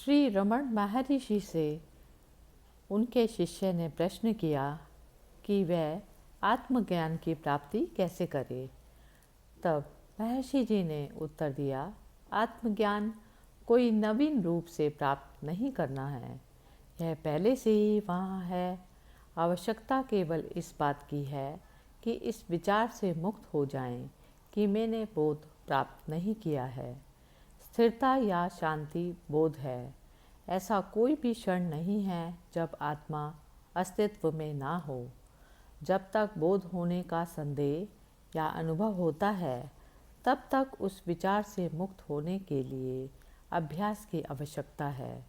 श्री रमण महर्षि से उनके शिष्य ने प्रश्न किया कि वह आत्मज्ञान की प्राप्ति कैसे करे। तब महर्षि जी ने उत्तर दिया, आत्मज्ञान कोई नवीन रूप से प्राप्त नहीं करना है, यह पहले से ही वहाँ है। आवश्यकता केवल इस बात की है कि इस विचार से मुक्त हो जाएं कि मैंने बोध प्राप्त नहीं किया है। स्थिरता या शांति बोध है। ऐसा कोई भी क्षण नहीं है जब आत्मा अस्तित्व में ना हो। जब तक बोध होने का संदेह या अनुभव होता है, तब तक उस विचार से मुक्त होने के लिए अभ्यास की आवश्यकता है।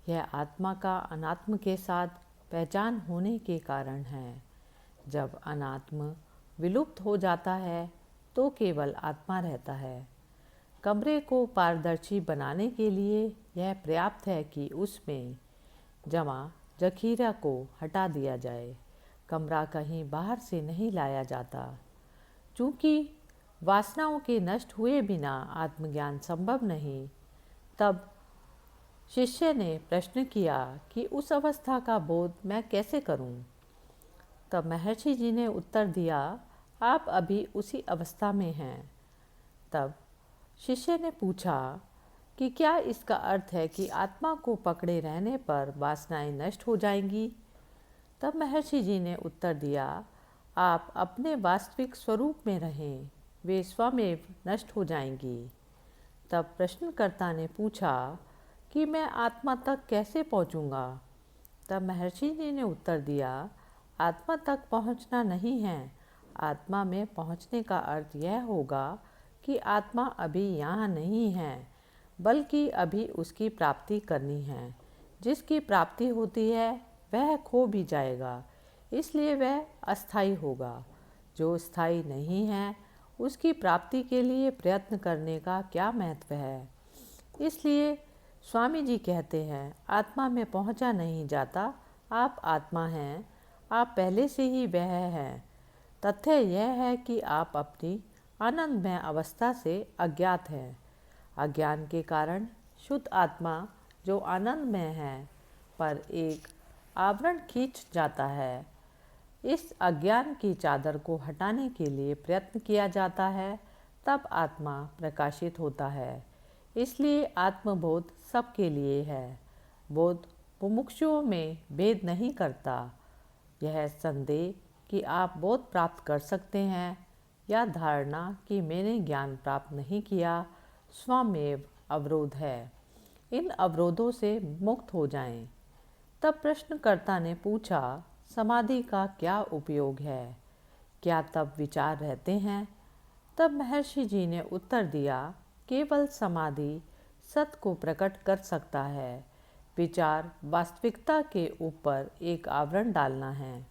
यह आत्मा का अनात्म के साथ पहचान होने के कारण है। जब अनात्म विलुप्त हो जाता है तो केवल आत्मा रहता है। कमरे को पारदर्शी बनाने के लिए यह पर्याप्त है कि उसमें जमा जखीरा को हटा दिया जाए। कमरा कहीं बाहर से नहीं लाया जाता। चूँकि वासनाओं के नष्ट हुए बिना आत्मज्ञान संभव नहीं, तब शिष्य ने प्रश्न किया कि उस अवस्था का बोध मैं कैसे करूं? तब महर्षि जी ने उत्तर दिया, आप अभी उसी अवस्था में हैं। तब शिष्य ने पूछा कि क्या इसका अर्थ है कि आत्मा को पकड़े रहने पर वासनाएं नष्ट हो जाएंगी? तब महर्षि जी ने उत्तर दिया, आप अपने वास्तविक स्वरूप में रहें, वे स्वमेव नष्ट हो जाएंगी। तब प्रश्नकर्ता ने पूछा कि मैं आत्मा तक कैसे पहुंचूंगा? तब महर्षि जी ने उत्तर दिया, आत्मा तक पहुंचना नहीं है, आत्मा में पहुंचने का अर्थ यह होगा कि आत्मा अभी यहाँ नहीं है, बल्कि अभी उसकी प्राप्ति करनी है। जिसकी प्राप्ति होती है वह खो भी जाएगा, इसलिए वह अस्थायी होगा। जो स्थायी नहीं है उसकी प्राप्ति के लिए प्रयत्न करने का क्या महत्व है? इसलिए स्वामी जी कहते हैं, आत्मा में पहुँचा नहीं जाता, आप आत्मा हैं, आप पहले से ही वह हैं। तथ्य यह है कि आप अपनी आनंदमय अवस्था से अज्ञात हैं। अज्ञान के कारण शुद्ध आत्मा जो आनंदमय है पर एक आवरण खींच जाता है। इस अज्ञान की चादर को हटाने के लिए प्रयत्न किया जाता है, तब आत्मा प्रकाशित होता है। इसलिए आत्मबोध सबके लिए है। बोध मुमुक्षुओं में भेद नहीं करता। यह संदेह कि आप बोध प्राप्त कर सकते हैं या धारणा कि मैंने ज्ञान प्राप्त नहीं किया स्वमेव अवरोध है। इन अवरोधों से मुक्त हो जाएं। तब प्रश्नकर्ता ने पूछा, समाधि का क्या उपयोग है? क्या तब विचार रहते हैं? तब महर्षि जी ने उत्तर दिया, केवल समाधि सत्य को प्रकट कर सकता है। विचार वास्तविकता के ऊपर एक आवरण डालना है।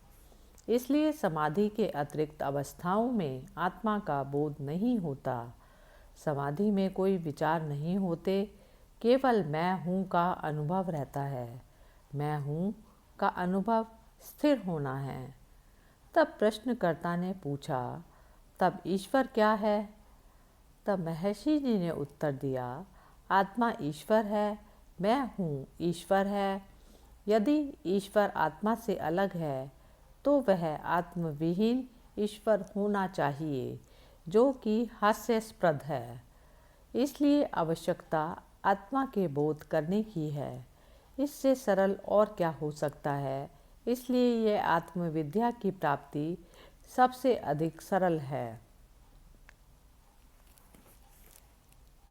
इसलिए समाधि के अतिरिक्त अवस्थाओं में आत्मा का बोध नहीं होता। समाधि में कोई विचार नहीं होते, केवल मैं हूँ का अनुभव रहता है। मैं हूँ का अनुभव स्थिर होना है। तब प्रश्नकर्ता ने पूछा, तब ईश्वर क्या है? तब महर्षि जी ने उत्तर दिया, आत्मा ईश्वर है, मैं हूँ ईश्वर है। यदि ईश्वर आत्मा से अलग है तो वह आत्मविहीन ईश्वर होना चाहिए, जो कि हास्यास्पद है। इसलिए आवश्यकता आत्मा के बोध करने की है। इससे सरल और क्या हो सकता है? इसलिए यह आत्मविद्या की प्राप्ति सबसे अधिक सरल है।